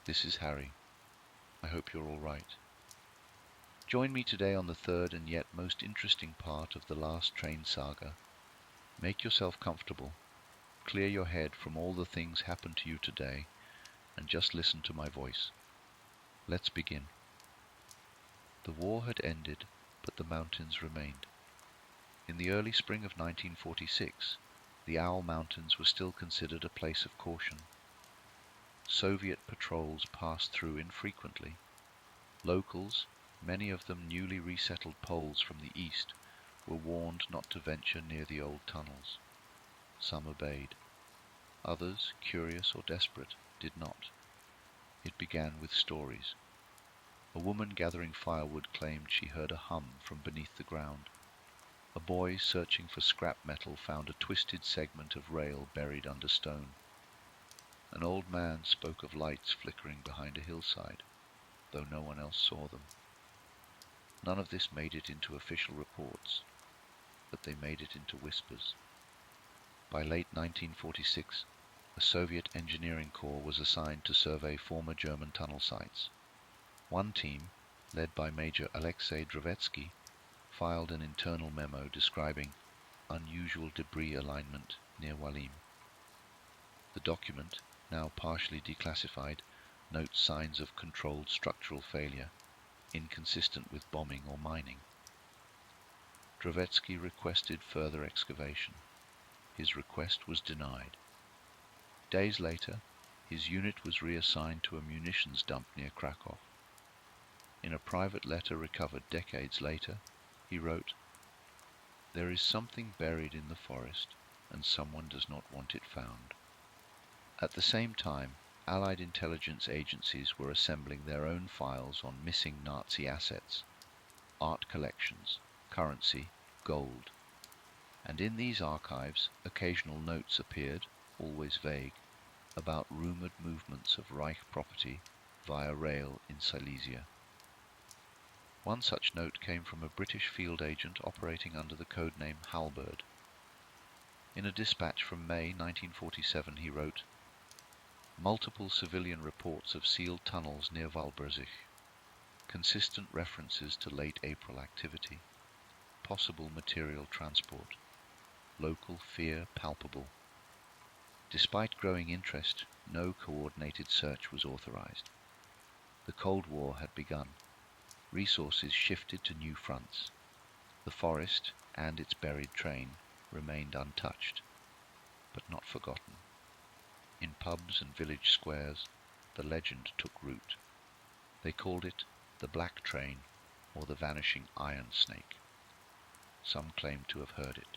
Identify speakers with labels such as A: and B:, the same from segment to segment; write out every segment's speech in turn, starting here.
A: This is Harry. I hope you're all right. Join me today on the third and yet most interesting part of the last train saga. Make yourself comfortable, clear your head from all the things happened to you today, and just listen to my voice. Let's begin. The war had ended, but the mountains remained. In the early spring of 1946, the Owl Mountains were still considered a place of caution. Soviet patrols passed through infrequently. Locals, many of them newly resettled Poles from the east, were warned not to venture near the old tunnels. Some obeyed. Others, curious or desperate, did not. It began with stories. A woman gathering firewood claimed she heard a hum from beneath the ground. A boy searching for scrap metal found a twisted segment of rail buried under stone. An old man spoke of lights flickering behind a hillside, though no one else saw them. None of this made it into official reports, but they made it into whispers. By late 1946, a Soviet engineering corps was assigned to survey former German tunnel sites. One team, led by Major Alexei Drovetsky, filed an internal memo describing unusual debris alignment near Walim. The document, now partially declassified, notes signs of controlled structural failure, inconsistent with bombing or mining. Drovetsky requested further excavation. His request was denied. Days later, his unit was reassigned to a munitions dump near Krakow. In a private letter recovered decades later, he wrote, "There is something buried in the forest, and someone does not want it found." At the same time, Allied intelligence agencies were assembling their own files on missing Nazi assets, art collections, currency, gold. And in these archives, occasional notes appeared, always vague, about rumoured movements of Reich property via rail in Silesia. One such note came from a British field agent operating under the codename Halberd. In a dispatch from May 1947 he wrote, "Multiple civilian reports of sealed tunnels near Walbrzych, consistent references to late April activity, possible material transport, local fear palpable." Despite growing interest, no coordinated search was authorized. The Cold War had begun. Resources shifted to new fronts. The forest and its buried train remained untouched, but not forgotten. In pubs and village squares, the legend took root. They called it the Black Train or the Vanishing Iron Snake. Some claimed to have heard it.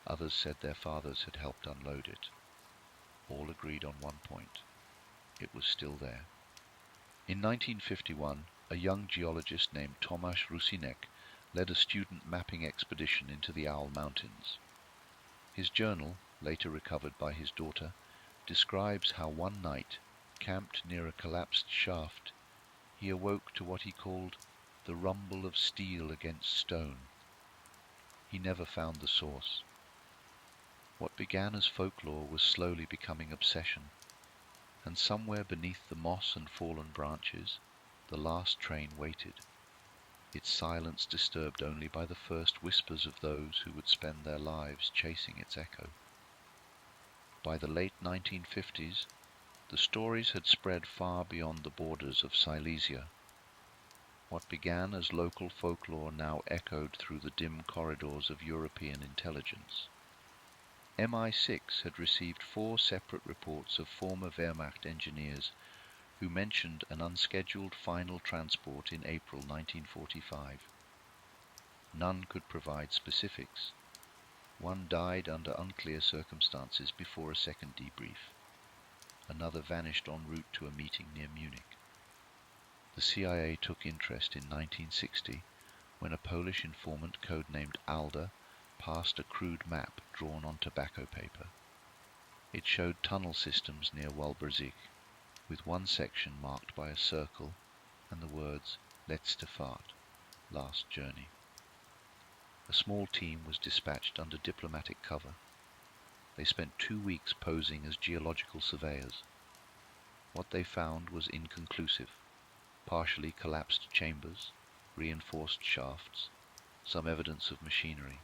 A: Others said their fathers had helped unload it. All agreed on one point. It was still there. In 1951, a young geologist named Tomasz Rusinek led a student mapping expedition into the Owl Mountains. His journal, later recovered by his daughter, describes how one night, camped near a collapsed shaft, he awoke to what he called the rumble of steel against stone. He never found the source. What began as folklore was slowly becoming obsession, and somewhere beneath the moss and fallen branches, the last train waited, its silence disturbed only by the first whispers of those who would spend their lives chasing its echo. By the late 1950s, the stories had spread far beyond the borders of Silesia. What began as local folklore now echoed through the dim corridors of European intelligence. MI6 had received 4 separate reports of former Wehrmacht engineers who mentioned an unscheduled final transport in April 1945. None could provide specifics. One died under unclear circumstances before a second debrief. Another vanished en route to a meeting near Munich. The CIA took interest in 1960 when a Polish informant codenamed Alda passed a crude map drawn on tobacco paper. It showed tunnel systems near Walbrzych, with one section marked by a circle and the words "Letzte Fahrt," last journey. A small team was dispatched under diplomatic cover. They spent 2 weeks posing as geological surveyors. What they found was inconclusive: partially collapsed chambers, reinforced shafts, some evidence of machinery.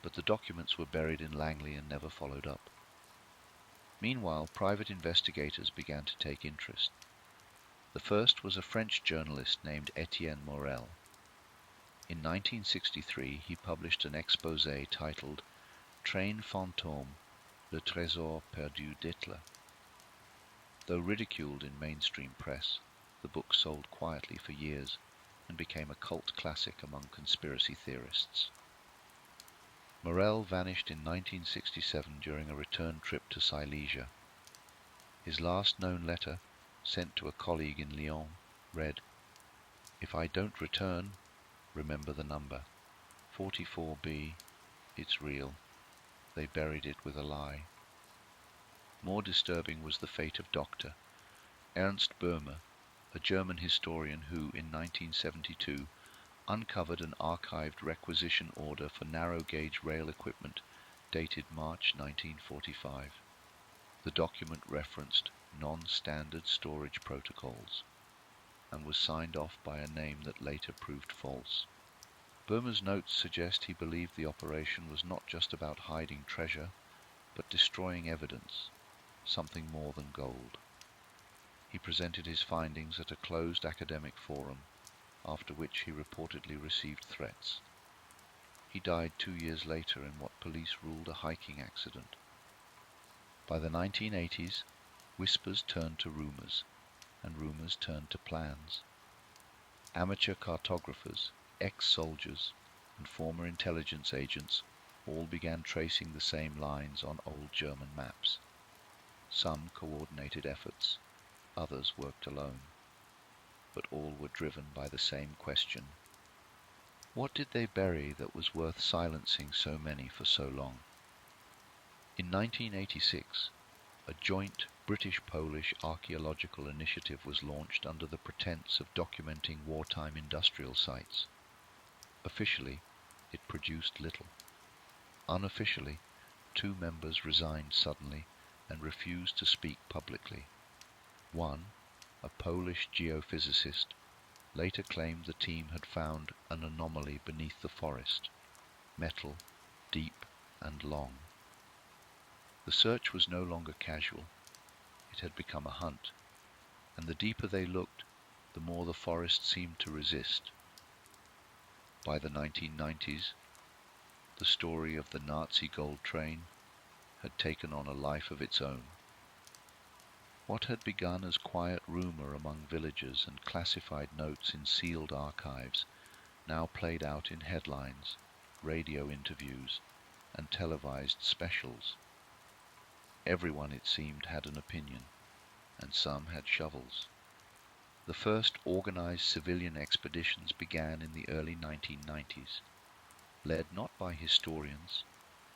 A: But the documents were buried in Langley and never followed up. Meanwhile, private investigators began to take interest. The first was a French journalist named Etienne Morel. In 1963, he published an exposé titled Train Fantôme, le trésor perdu d'Etla. Though ridiculed in mainstream press, the book sold quietly for years and became a cult classic among conspiracy theorists. Morel vanished in 1967 during a return trip to Silesia. His last known letter, sent to a colleague in Lyon, read, "If I don't return, remember the number. 44B, it's real. They buried it with a lie." More disturbing was the fate of Dr. Ernst Böhmer, a German historian who, in 1972, uncovered an archived requisition order for narrow-gauge rail equipment dated March 1945. The document referenced non-standard storage protocols and was signed off by a name that later proved false. Böhmer's notes suggest he believed the operation was not just about hiding treasure, but destroying evidence, something more than gold. He presented his findings at a closed academic forum, after which he reportedly received threats. He died 2 years later in what police ruled a hiking accident. By the 1980s, whispers turned to rumors, and rumors turned to plans. Amateur cartographers, ex-soldiers, and former intelligence agents all began tracing the same lines on old German maps. Some coordinated efforts, others worked alone, but all were driven by the same question: what did they bury that was worth silencing so many for so long? In 1986, a joint British-Polish archaeological initiative was launched under the pretense of documenting wartime industrial sites. Officially, it produced little. Unofficially, 2 members resigned suddenly and refused to speak publicly. One, a Polish geophysicist, later claimed the team had found an anomaly beneath the forest, metal, deep and long. The search was no longer casual. It had become a hunt, and the deeper they looked, the more the forest seemed to resist. By the 1990s, the story of the Nazi gold train had taken on a life of its own. What had begun as quiet rumor among villagers and classified notes in sealed archives now played out in headlines, radio interviews, and televised specials. Everyone, it seemed, had an opinion, and some had shovels. The first organized civilian expeditions began in the early 1990s, led not by historians,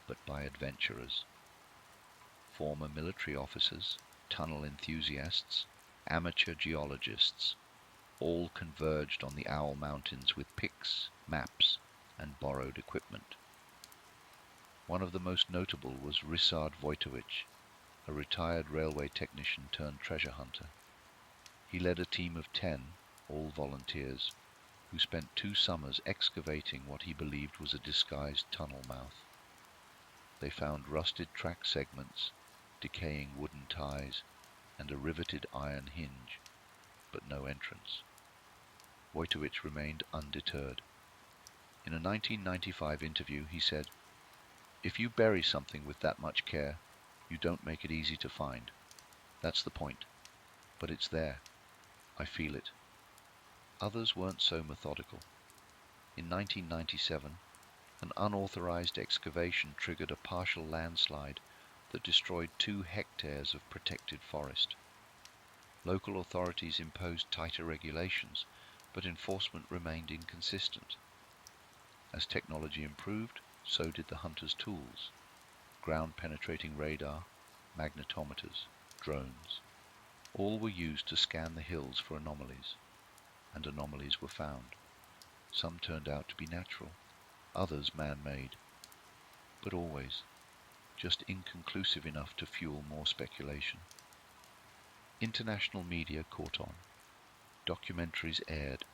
A: but by adventurers. Former military officers, tunnel enthusiasts, amateur geologists, all converged on the Owl Mountains with picks, maps, and borrowed equipment. One of the most notable was Ryszard Wojtowicz, a retired railway technician turned treasure hunter. He led a team of 10, all volunteers, who spent 2 summers excavating what he believed was a disguised tunnel mouth. They found rusted track segments, decaying wooden ties, and a riveted iron hinge, but no entrance. Wojtowicz remained undeterred. In a 1995 interview, he said, "If you bury something with that much care, you don't make it easy to find. That's the point. But it's there. I feel it." Others weren't so methodical. In 1997, an unauthorized excavation triggered a partial landslide that destroyed 2 hectares of protected forest. Local authorities imposed tighter regulations, but enforcement remained inconsistent. As technology improved, so did the hunters' tools: ground-penetrating radar, magnetometers, drones. All were used to scan the hills for anomalies, and anomalies were found. Some turned out to be natural, others man-made, but always just inconclusive enough to fuel more speculation. International media caught on. Documentaries aired.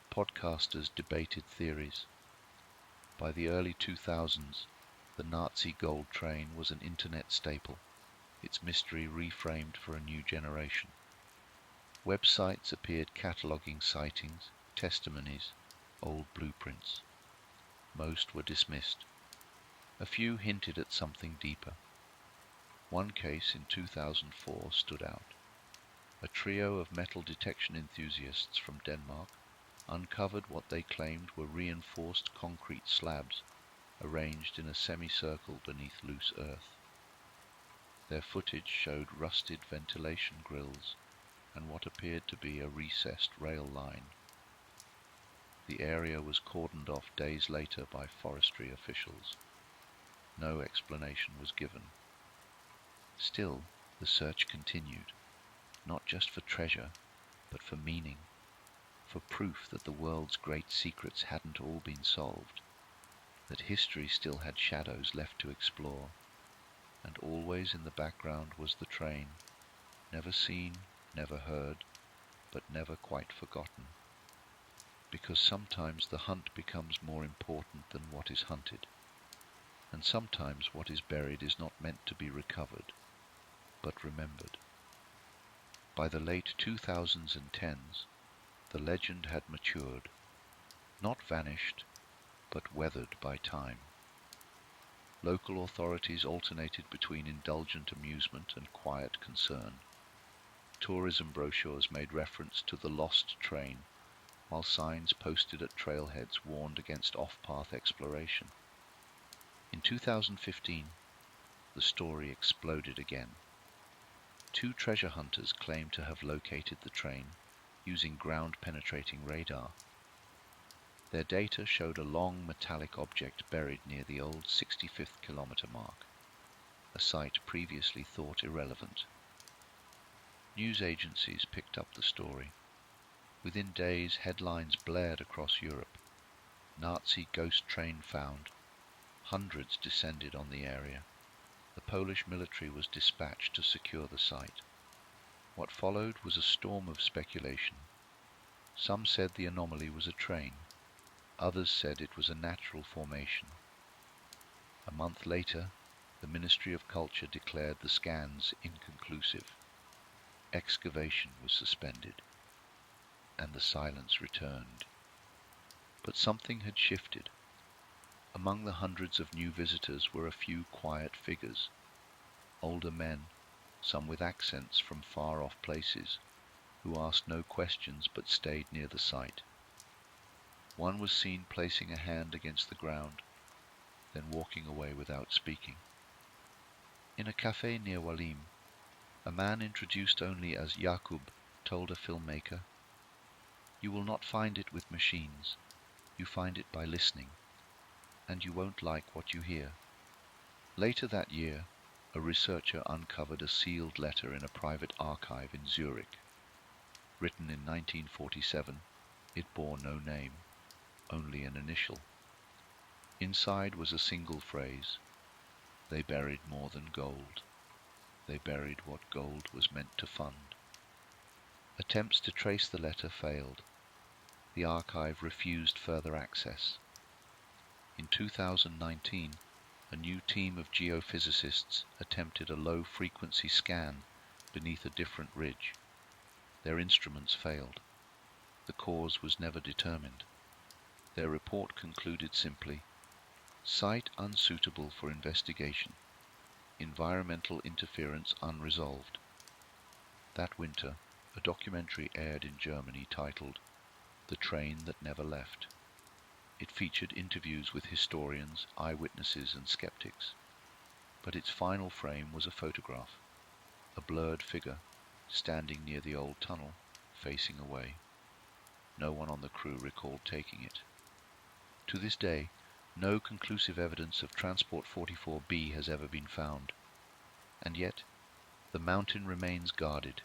A: Podcasters debated theories. By the early 2000s, the Nazi gold train was an internet staple, its mystery reframed for a new generation. Websites appeared cataloguing sightings, testimonies, old blueprints. Most were dismissed. A few hinted at something deeper. One case in 2004 stood out. A trio of metal detection enthusiasts from Denmark uncovered what they claimed were reinforced concrete slabs arranged in a semicircle beneath loose earth. Their footage showed rusted ventilation grills and what appeared to be a recessed rail line. The area was cordoned off days later by forestry officials. No explanation was given. Still, the search continued, not just for treasure, but for meaning, for proof that the world's great secrets hadn't all been solved, that history still had shadows left to explore, and always in the background was the train, never seen, never heard, but never quite forgotten. Because sometimes the hunt becomes more important than what is hunted, and sometimes what is buried is not meant to be recovered, but remembered. By the late 2000s and 10s, the legend had matured, not vanished, but weathered by time. Local authorities alternated between indulgent amusement and quiet concern. Tourism brochures made reference to the lost train, while signs posted at trailheads warned against off-path exploration. In 2015, the story exploded again. Two treasure hunters claimed to have located the train using ground-penetrating radar. Their data showed a long metallic object buried near the old 65th kilometer mark, a site previously thought irrelevant. News agencies picked up the story. Within days, headlines blared across Europe. Nazi ghost train found. Hundreds descended on the area. The Polish military was dispatched to secure the site. What followed was a storm of speculation. Some said the anomaly was a train. Others said it was a natural formation. A month later, the Ministry of Culture declared the scans inconclusive. Excavation was suspended, and the silence returned. But something had shifted. Among the hundreds of new visitors were a few quiet figures, older men, some with accents from far-off places, who asked no questions but stayed near the site. One was seen placing a hand against the ground, then walking away without speaking. In a cafe near Walim, a man introduced only as Jakub told a filmmaker, "You will not find it with machines. You find it by listening, and you won't like what you hear." Later that year, a researcher uncovered a sealed letter in a private archive in Zurich. Written in 1947, it bore no name, only an initial. Inside was a single phrase: "They buried more than gold. They buried what gold was meant to fund." Attempts to trace the letter failed. The archive refused further access. In 2019, a new team of geophysicists attempted a low-frequency scan beneath a different ridge. Their instruments failed. The cause was never determined. Their report concluded simply, "Site unsuitable for investigation. Environmental interference unresolved." That winter, a documentary aired in Germany titled "The Train That Never Left." It featured interviews with historians, eyewitnesses, and skeptics. But its final frame was a photograph, a blurred figure standing near the old tunnel, facing away. No one on the crew recalled taking it. To this day, no conclusive evidence of Transport 44B has ever been found. And yet, the mountain remains guarded,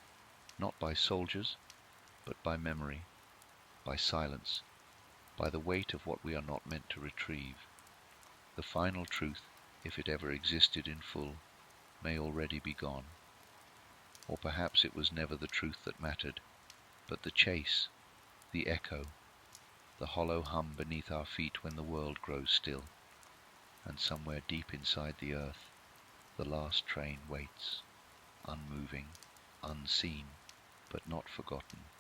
A: not by soldiers, but by memory, by silence, by the weight of what we are not meant to retrieve. The final truth, if it ever existed in full, may already be gone. Or perhaps it was never the truth that mattered, but the chase, the echo, the hollow hum beneath our feet when the world grows still, and somewhere deep inside the earth the last train waits, unmoving, unseen, but not forgotten.